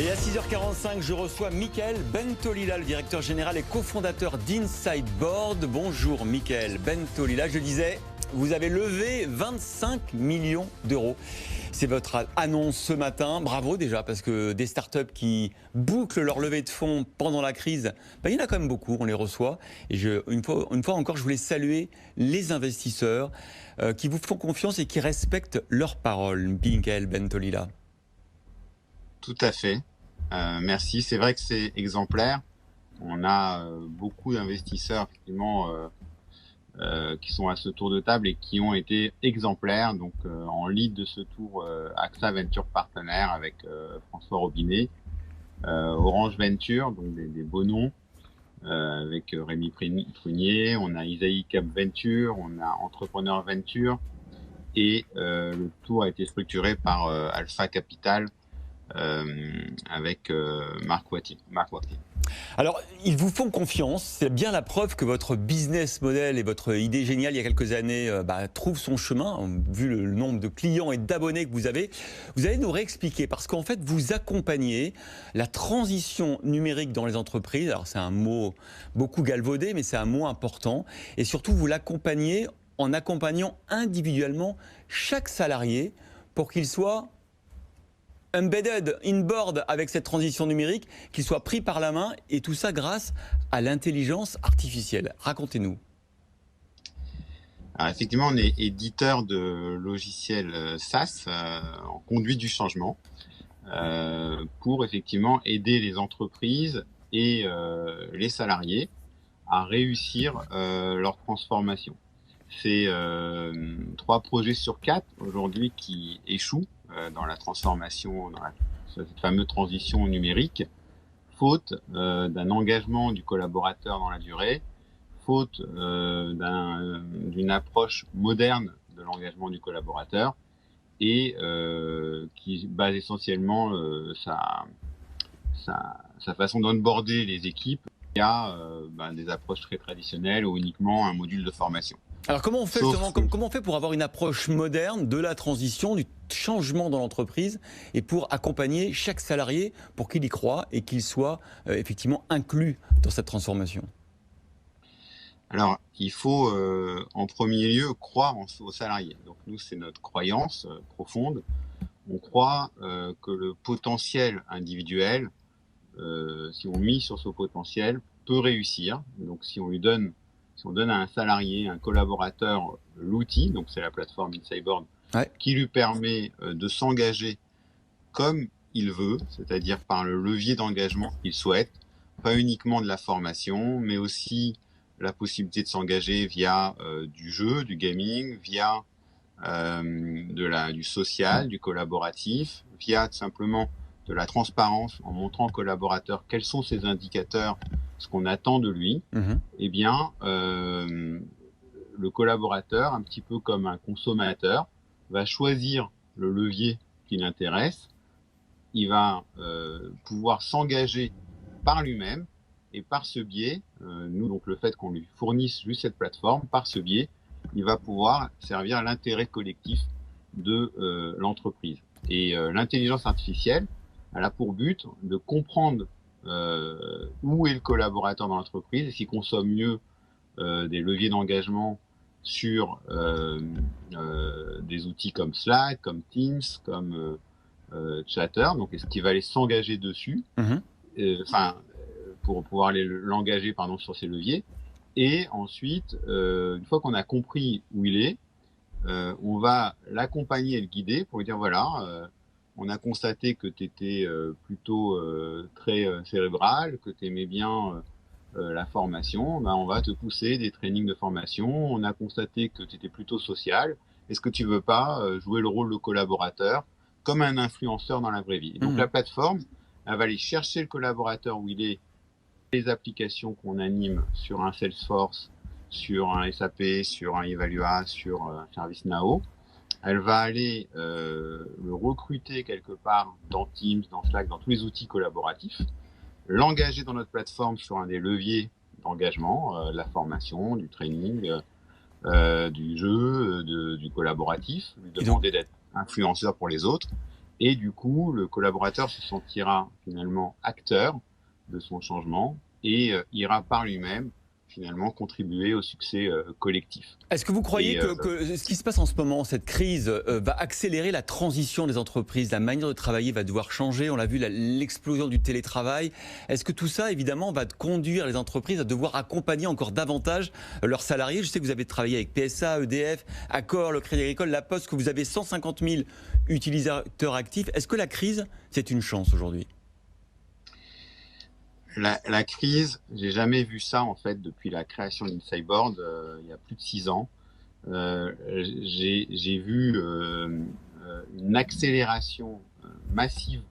Et à 6h45, je reçois Mickaël Bentolila, le directeur général et cofondateur d'Inside Board. Bonjour Mickaël Bentolila. Je disais, vous avez levé 25 millions d'euros. C'est votre annonce ce matin. Bravo déjà, parce que des startups qui bouclent leur levée de fonds pendant la crise, il y en a quand même beaucoup, on les reçoit. Et une fois encore, je voulais saluer les investisseurs qui vous font confiance et qui respectent leurs paroles. Mickaël Bentolila. Tout à fait. Merci. C'est vrai que c'est exemplaire. On a beaucoup d'investisseurs effectivement qui sont à ce tour de table et qui ont été exemplaires. Donc en lead de ce tour, AXA Venture Partenaire avec François Robinet, Orange Venture, donc des beaux noms, avec Rémi Prunier. On a Isaïe Cap Venture, on a Entrepreneur Venture et le tour a été structuré par Alpha Capital. Avec Marc Wattier. Alors, ils vous font confiance, c'est bien la preuve que votre business model et votre idée géniale il y a quelques années trouve son chemin, vu le nombre de clients et d'abonnés que vous avez. Vous allez nous réexpliquer, parce qu'en fait, vous accompagnez la transition numérique dans les entreprises. Alors, c'est un mot beaucoup galvaudé, mais c'est un mot important. Et surtout, vous l'accompagnez en accompagnant individuellement chaque salarié pour qu'il soit embedded, inboard avec cette transition numérique, qu'il soit pris par la main, et tout ça grâce à l'intelligence artificielle. Racontez-nous. Alors effectivement, on est éditeur de logiciels SaaS en conduite du changement pour effectivement aider les entreprises et les salariés à réussir leur transformation. C'est 3 projets sur 4 aujourd'hui qui échouent dans la transformation, dans cette fameuse transition numérique, faute d'un engagement du collaborateur dans la durée, faute d'une approche moderne de l'engagement du collaborateur et qui base essentiellement sa façon d'onboarder les équipes via des approches très traditionnelles ou uniquement un module de formation. Alors comment on fait justement, comment on fait pour avoir une approche moderne de la transition, du changement dans l'entreprise et pour accompagner chaque salarié pour qu'il y croit et qu'il soit effectivement inclus dans cette transformation? Alors, il faut en premier lieu croire aux salariés. Donc nous, c'est notre croyance profonde. On croit que le potentiel individuel, si on mise sur ce potentiel, peut réussir. Donc si on donne à un salarié, un collaborateur, l'outil, donc c'est la plateforme Inside Board, qui lui permet de s'engager comme il veut, c'est-à-dire par le levier d'engagement qu'il souhaite, pas uniquement de la formation, mais aussi la possibilité de s'engager via du jeu, du gaming, via du social, du collaboratif, via tout simplement de la transparence en montrant au collaborateur quels sont ses indicateurs, ce qu'on attend de lui. Eh bien, le collaborateur, un petit peu comme un consommateur, va choisir le levier qui l'intéresse. Il va pouvoir s'engager par lui-même et par ce biais, nous, donc le fait qu'on lui fournisse juste cette plateforme, par ce biais, il va pouvoir servir à l'intérêt collectif de l'entreprise. Et l'intelligence artificielle, elle a pour but de comprendre où est le collaborateur dans l'entreprise et s'il consomme mieux des leviers d'engagement sur des outils comme Slack, comme Teams, comme Chatter. Donc, est-ce qu'il va aller s'engager dessus, pour pouvoir l'engager sur ces leviers. Et ensuite, une fois qu'on a compris où il est, on va l'accompagner et le guider pour lui dire voilà, on a constaté que tu étais plutôt très cérébral, que tu aimais bien la formation, on va te pousser des trainings de formation. On a constaté que tu étais plutôt social. Est-ce que tu veux pas jouer le rôle de collaborateur comme un influenceur dans la vraie vie? Et donc la plateforme, elle va aller chercher le collaborateur où il est, les applications qu'on anime sur un Salesforce, sur un SAP, sur un Evalua, sur un ServiceNow. Elle va aller le recruter quelque part dans Teams, dans Slack, dans tous les outils collaboratifs, l'engager dans notre plateforme sur un des leviers d'engagement, la formation, du training, du jeu, du collaboratif, lui demander d'être influenceur pour les autres, Et du coup, le collaborateur se sentira finalement acteur de son changement et ira par lui-même finalement contribuer au succès collectif. Est-ce que vous croyez Et que ce qui se passe en ce moment, cette crise, va accélérer la transition des entreprises? La manière de travailler va devoir changer. On l'a vu, l'explosion du télétravail. Est-ce que tout ça, évidemment, va conduire les entreprises à devoir accompagner encore davantage leurs salariés? Je sais que vous avez travaillé avec PSA, EDF, Accor, le Crédit Agricole, La Poste, que vous avez 150 000 utilisateurs actifs. Est-ce que la crise, c'est une chance aujourd'hui? la crise, j'ai jamais vu ça en fait depuis la création d'Insideboard il y a plus de 6 ans. J'ai vu une accélération massive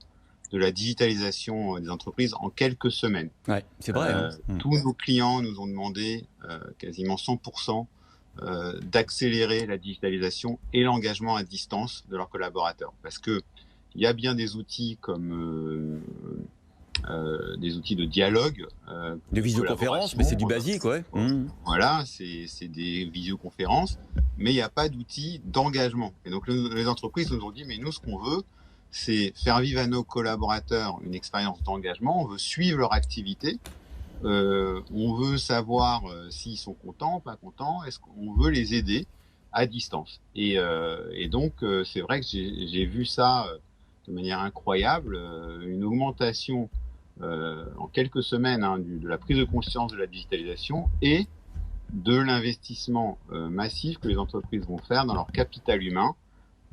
de la digitalisation des entreprises en quelques semaines. Ouais, c'est vrai. Tous nos clients nous ont demandé quasiment 100% d'accélérer la digitalisation et l'engagement à distance de leurs collaborateurs. Parce que il y a bien des outils comme des outils de dialogue. De visioconférence, mais c'est du basique, ouais. Voilà, c'est des visioconférences, mais il n'y a pas d'outils d'engagement. Et donc les entreprises nous ont dit, mais nous, ce qu'on veut, c'est faire vivre à nos collaborateurs une expérience d'engagement. On veut suivre leur activité. On veut savoir s'ils sont contents, pas contents. Est-ce qu'on veut les aider à distance? Et donc, c'est vrai que j'ai vu ça de manière incroyable, une augmentation en quelques semaines de la prise de conscience de la digitalisation et de l'investissement massif que les entreprises vont faire dans leur capital humain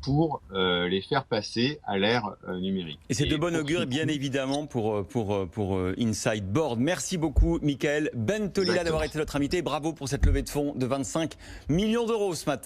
pour les faire passer à l'ère numérique. Et c'est de bon augure, bien évidemment, pour Insideboard. Merci beaucoup, Michael Bentolila, d'avoir été notre invité. Bravo pour cette levée de fonds de 25 millions d'euros ce matin.